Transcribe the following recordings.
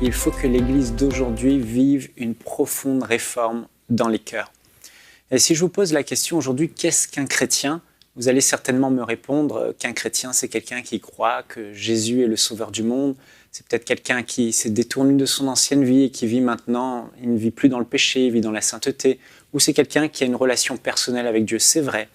il faut que l'Église d'aujourd'hui vive une profonde réforme dans les cœurs. Et si je vous pose la question aujourd'hui, qu'est-ce qu'un chrétien ? Vous allez certainement me répondre qu'un chrétien, c'est quelqu'un qui croit que Jésus est le sauveur du monde. C'est peut-être quelqu'un qui s'est détourné de son ancienne vie et qui vit maintenant, il ne vit plus dans le péché, il vit dans la sainteté. Ou c'est quelqu'un qui a une relation personnelle avec Dieu, c'est vrai.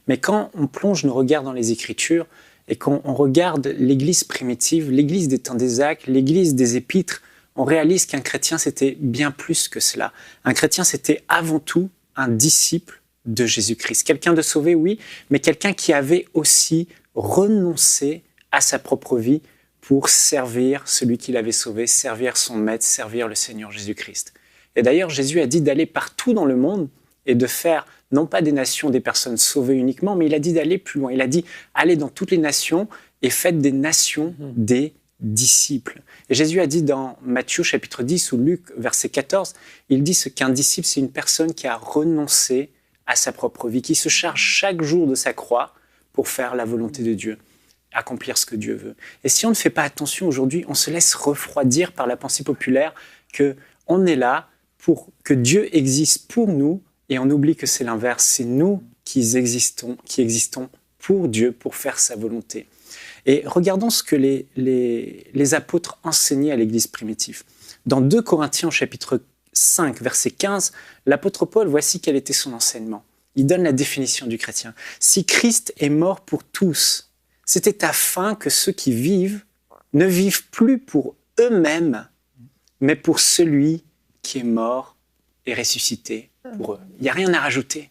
Mais quand on plonge nos regards dans les Écritures et qu'on regarde l'Église primitive, l'Église des temps des Actes, l'Église des Épîtres, on réalise qu'un chrétien, c'était bien plus que cela. Un chrétien, c'était avant tout un disciple de Jésus-Christ. Quelqu'un de sauvé, oui, mais quelqu'un qui avait aussi renoncé à sa propre vie pour servir celui qui l'avait sauvé, servir son maître, servir le Seigneur Jésus-Christ. Et d'ailleurs, Jésus a dit d'aller partout dans le monde et de faire, non pas des nations, des personnes sauvées uniquement, mais il a dit d'aller plus loin. Il a dit, allez dans toutes les nations et faites des nations des disciples. Et Jésus a dit dans Matthieu chapitre 10 ou Luc verset 14, il dit qu'un disciple, c'est une personne qui a renoncé à sa propre vie, qui se charge chaque jour de sa croix pour faire la volonté de Dieu, accomplir ce que Dieu veut. Et si on ne fait pas attention aujourd'hui, on se laisse refroidir par la pensée populaire qu'on est là pour que Dieu existe pour nous et on oublie que c'est l'inverse, c'est nous qui existons pour Dieu, pour faire sa volonté. Et regardons ce que les apôtres enseignaient à l'Église primitive. Dans 2 Corinthiens chapitre 5, verset 15, l'apôtre Paul, voici quel était son enseignement. Il donne la définition du chrétien. « Si Christ est mort pour tous, c'était afin que ceux qui vivent ne vivent plus pour eux-mêmes, mais pour celui qui est mort et ressuscité pour eux. » Il n'y a rien à rajouter.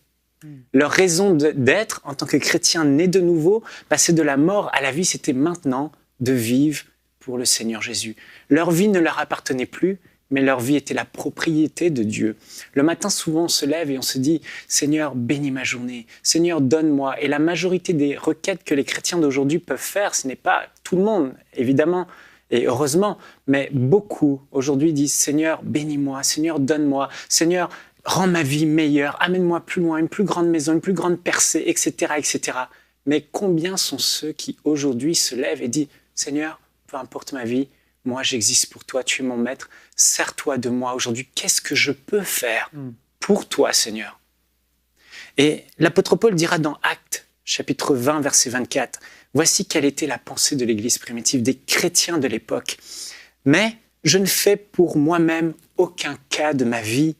Leur raison d'être en tant que chrétiens nés de nouveau, passer de la mort à la vie, c'était maintenant de vivre pour le Seigneur Jésus. Leur vie ne leur appartenait plus, mais leur vie était la propriété de Dieu. Le matin, souvent, on se lève et on se dit « Seigneur, bénis ma journée. Seigneur, donne-moi. » Et la majorité des requêtes que les chrétiens d'aujourd'hui peuvent faire, ce n'est pas tout le monde, évidemment, et heureusement, mais beaucoup aujourd'hui disent « Seigneur, bénis-moi. Seigneur, donne-moi. Seigneur, rends ma vie meilleure. Amène-moi plus loin, une plus grande maison, une plus grande percée, etc., etc. » Mais combien sont ceux qui aujourd'hui se lèvent et disent « Seigneur, peu importe ma vie, moi, j'existe pour toi, tu es mon maître, sers-toi de moi aujourd'hui. Qu'est-ce que je peux faire pour toi, Seigneur ?» Et l'apôtre Paul dira dans Actes, chapitre 20, verset 24, « Voici quelle était la pensée de l'Église primitive, des chrétiens de l'époque. Mais je ne fais pour moi-même aucun cas de ma vie,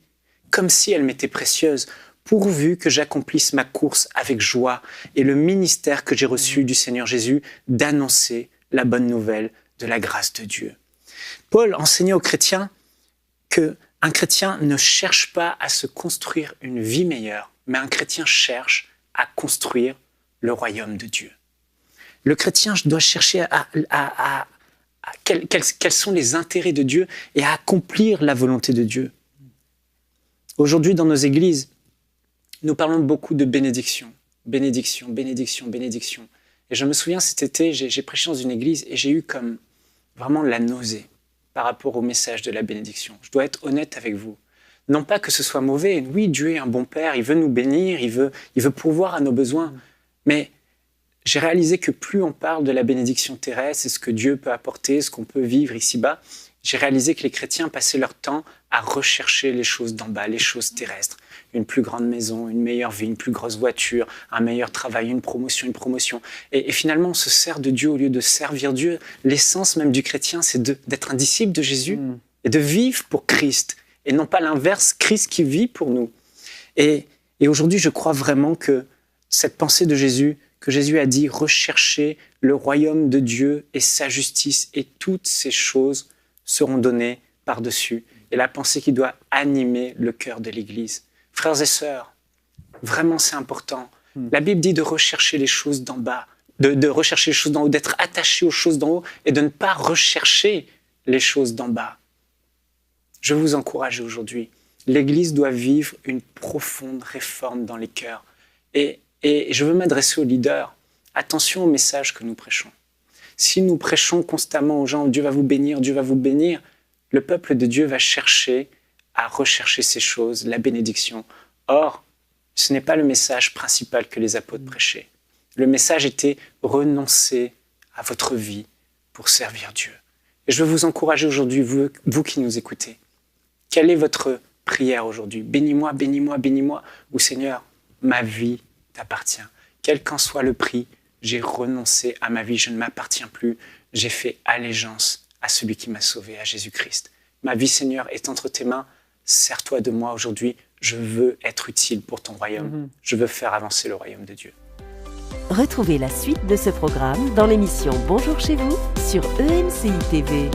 comme si elle m'était précieuse, pourvu que j'accomplisse ma course avec joie et le ministère que j'ai reçu du Seigneur Jésus d'annoncer la bonne nouvelle de la grâce de Dieu. » Paul enseignait aux chrétiens qu'un chrétien ne cherche pas à se construire une vie meilleure, mais un chrétien cherche à construire le royaume de Dieu. Le chrétien doit chercher quels sont les intérêts de Dieu et à accomplir la volonté de Dieu. Aujourd'hui, dans nos églises, nous parlons beaucoup de bénédiction. Bénédiction, bénédiction, bénédiction. Et je me souviens, cet été, j'ai prêché dans une église et j'ai eu comme vraiment la nausée par rapport au message de la bénédiction. Je dois être honnête avec vous. Non pas que ce soit mauvais. Oui, Dieu est un bon Père, il veut nous bénir, il veut pourvoir à nos besoins. Mais j'ai réalisé que plus on parle de la bénédiction terrestre et ce que Dieu peut apporter, ce qu'on peut vivre ici-bas, j'ai réalisé que les chrétiens passaient leur temps à rechercher les choses d'en bas, les choses terrestres. Une plus grande maison, une meilleure vie, une plus grosse voiture, un meilleur travail, une promotion. Et finalement, on se sert de Dieu au lieu de servir Dieu. L'essence même du chrétien, c'est d'être un disciple de Jésus et de vivre pour Christ. Et non pas l'inverse, Christ qui vit pour nous. Et aujourd'hui, je crois vraiment que cette pensée de Jésus, que Jésus a dit, recherchez le royaume de Dieu et sa justice, et toutes ces choses seront données par-dessus. Et la pensée qui doit animer le cœur de l'Église. Frères et sœurs, vraiment c'est important. La Bible dit de rechercher les choses d'en bas, de rechercher les choses d'en haut, d'être attaché aux choses d'en haut et de ne pas rechercher les choses d'en bas. Je vous encourage aujourd'hui. L'Église doit vivre une profonde réforme dans les cœurs. Et je veux m'adresser aux leaders. Attention au message que nous prêchons. Si nous prêchons constamment aux gens « Dieu va vous bénir, Dieu va vous bénir », le peuple de Dieu va chercher à rechercher ces choses, la bénédiction. Or, ce n'est pas le message principal que les apôtres prêchaient. Le message était « renoncer à votre vie pour servir Dieu ». Et je veux vous encourager aujourd'hui, vous qui nous écoutez. Quelle est votre prière aujourd'hui? Bénis-moi, bénis-moi, bénis-moi. Ou Seigneur, ma vie t'appartient. Quel qu'en soit le prix, j'ai renoncé à ma vie, je ne m'appartiens plus. J'ai fait allégeance à celui qui m'a sauvé, à Jésus-Christ. Ma vie, Seigneur, est entre tes mains. Sers-toi de moi aujourd'hui. Je veux être utile pour ton royaume. Je veux faire avancer le royaume de Dieu. Retrouvez la suite de ce programme dans l'émission Bonjour chez vous sur EMCI TV.